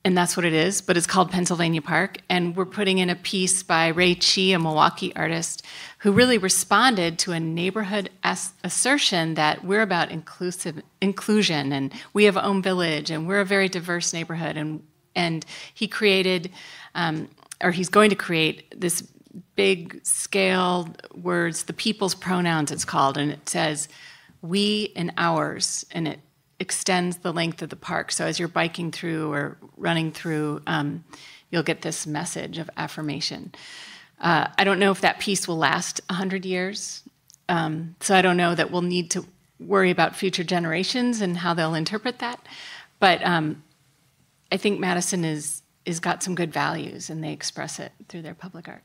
And that's what it is, but it's called Pennsylvania Park. And we're putting in a piece by Ray Chi, a Milwaukee artist, who really responded to a neighborhood assertion that we're about inclusion, and we have our own village, and we're a very diverse neighborhood. And he created, or he's going to create, this big scale words, the people's pronouns it's called, and it says, we and ours, and it extends the length of the park. So as you're biking through or running through, you'll get this message of affirmation. I don't know if that piece will last 100 years. So I don't know that we'll need to worry about future generations and how they'll interpret that. But I think Madison is got some good values, and they express it through their public art.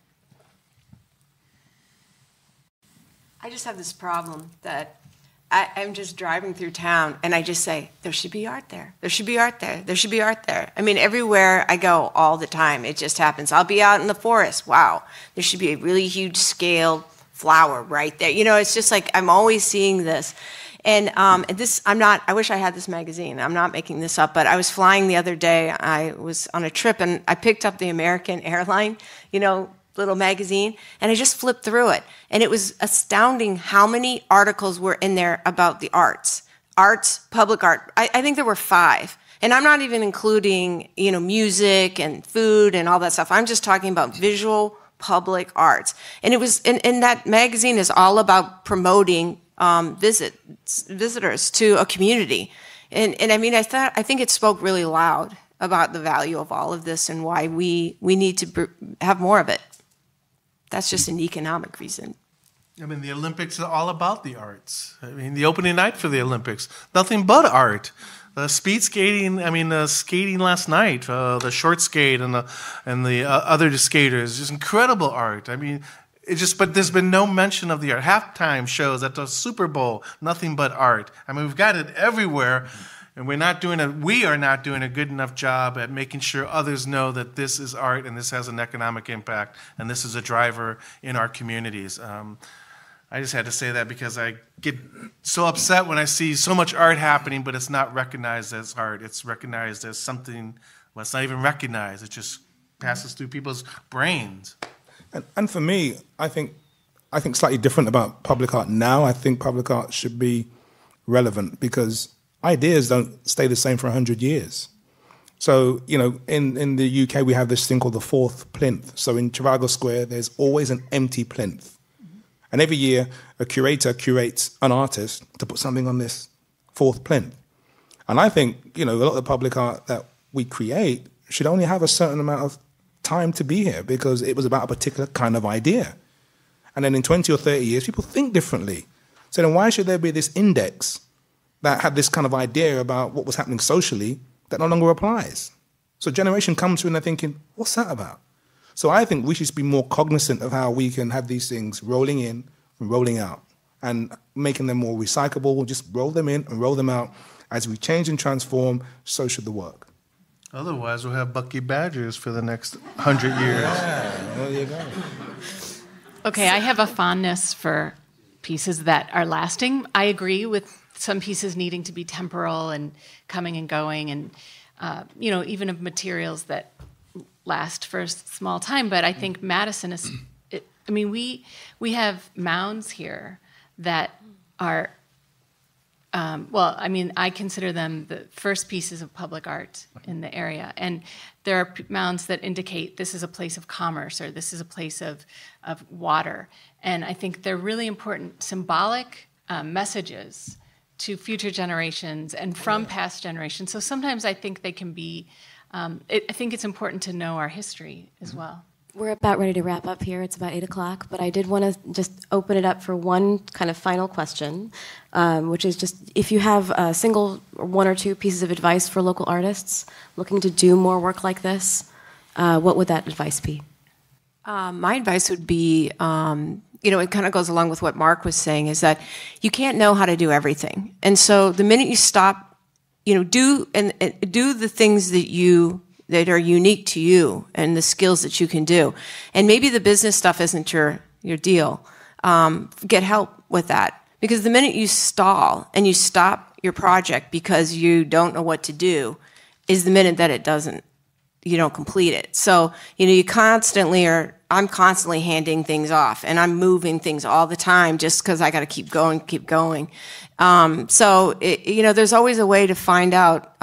I just have this problem that I'm just driving through town, and I just say, there should be art there. There should be art there. There should be art there. I mean, everywhere I go all the time, it just happens. I'll be out in the forest. Wow, there should be a really huge scaled flower right there. You know, it's just like I'm always seeing this. And this, I wish I had this magazine. I'm not making this up, but I was flying the other day. I was on a trip, and I picked up the American airline, little magazine, and I just flipped through it. And it was astounding how many articles were in there about the arts, public art. I think there were 5. And I'm not even including, music and food and all that stuff. I'm just talking about visual public arts. And it was, and that magazine is all about promoting visitors to a community. And I mean, I think it spoke really loud about the value of all of this and why we need to have more of it. That's just an economic reason. I mean, the Olympics are all about the arts. I mean, the opening night for the Olympics, nothing but art. The speed skating, skating last night, the short skate and the other skaters, just incredible art. I mean, but there's been no mention of the art. Halftime shows at the Super Bowl, nothing but art. I mean, we've got it everywhere. And we are not doing a good enough job at making sure others know that this is art and this has an economic impact and this is a driver in our communities. I just had to say that because I get so upset when I see so much art happening, but it's not recognized as art. It's recognized as something, well, it's not even recognized. It just passes through people's brains. And for me, I think slightly different about public art now. I think public art should be relevant because ideas don't stay the same for 100 years. So, in the UK, we have this thing called the fourth plinth. So in Trafalgar Square, there's always an empty plinth. And every year, a curator curates an artist to put something on this fourth plinth. And I think, a lot of the public art that we create should only have a certain amount of time to be here because it was about a particular kind of idea. And then in 20 or 30 years, people think differently. So then why should there be this index that had this kind of idea about what was happening socially that no longer applies? So a generation comes through and they're thinking, what's that about? So I think we should be more cognizant of how we can have these things rolling in and rolling out and making them more recyclable. We'll just roll them in and roll them out. As we change and transform, so should the work. Otherwise, we'll have Bucky Badgers for the next 100 years. Yeah, there you go. Okay, I have a fondness for pieces that are lasting. I agree with some pieces needing to be temporal and coming and going and, even of materials that last for a small time. But I think Madison is, we have mounds here that are, I consider them the first pieces of public art in the area. And there are mounds that indicate this is a place of commerce or this is a place of water. And I think they're really important symbolic messages to future generations and from past generations. So sometimes I think they can be, I think it's important to know our history as well. We're about ready to wrap up here. It's about 8 o'clock, but I did want to just open it up for one kind of final question, which is just if you have a single or 1 or 2 pieces of advice for local artists looking to do more work like this, what would that advice be? My advice would be, it kind of goes along with what Mark was saying, is that you can't know how to do everything. And so the minute you stop, do the things that are unique to you and the skills that you can do. And maybe the business stuff isn't your deal. Get help with that. Because the minute you stall and you stop your project because you don't know what to do is the minute that you don't complete it. So, I'm constantly handing things off and I'm moving things all the time just because I got to keep going. There's always a way to find out.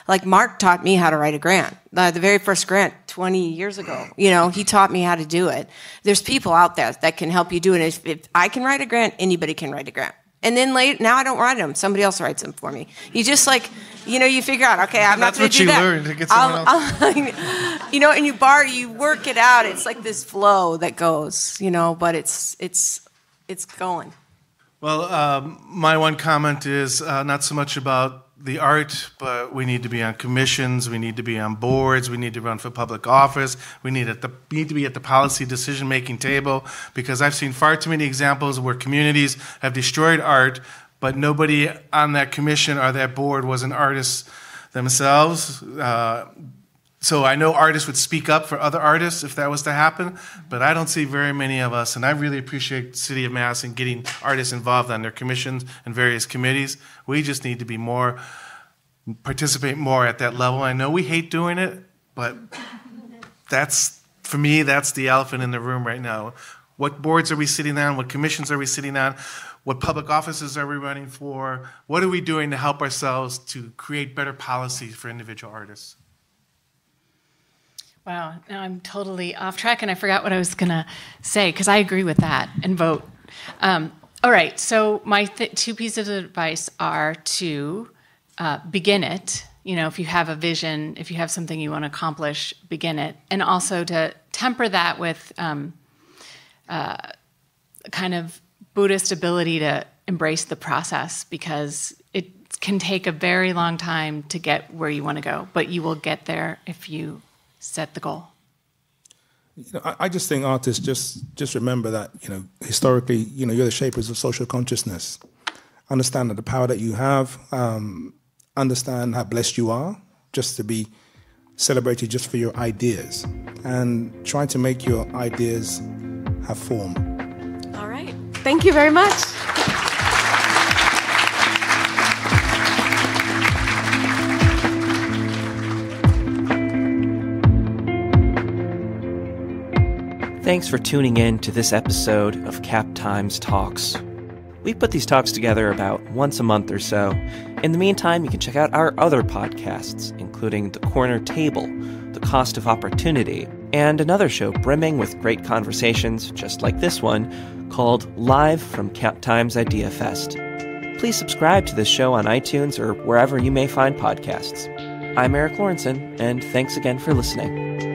Like Mark taught me how to write a grant. The very first grant 20 years ago, he taught me how to do it. There's people out there that can help you do it. If I can write a grant, anybody can write a grant. And then now I don't write them. Somebody else writes them for me. You just you figure out, okay, I'm not going to do that. That's what you learned to get someone else. And you work it out. It's like this flow that goes, but it's going. Well, my one comment is not so much about the art, but we need to be on commissions, we need to be on boards, we need to run for public office, we need to be at the policy decision-making table, because I've seen far too many examples where communities have destroyed art but nobody on that commission or that board was an artist themselves. So I know artists would speak up for other artists if that was to happen, but I don't see very many of us, and I really appreciate the City of Madison getting artists involved on their commissions and various committees. We just need to participate more at that level. I know we hate doing it, but for me, that's the elephant in the room right now. What boards are we sitting on? What commissions are we sitting on? What public offices are we running for? What are we doing to help ourselves to create better policies for individual artists? Wow, now I'm totally off track and I forgot what I was going to say because I agree with that and vote. All right, so my two pieces of advice are to begin it. You know, if you have a vision, if you have something you want to accomplish, begin it. And also to temper that with kind of Buddhist ability to embrace the process, because it can take a very long time to get where you want to go, but you will get there if you set the goal. You know, I just think artists just remember that, you know, historically, you know, you're the shapers of social consciousness. Understand that the power that you have, understand how blessed you are just to be celebrated just for your ideas, and try to make your ideas have form. All right. Thank you very much. Thanks for tuning in to this episode of Cap Times Talks. We put these talks together about once a month or so. In the meantime, you can check out our other podcasts, including The Corner Table, The Cost of Opportunity, and another show brimming with great conversations, just like this one, called Live from Cap Times Idea Fest. Please subscribe to this show on iTunes or wherever you may find podcasts. I'm Eric Lawrenson, and thanks again for listening.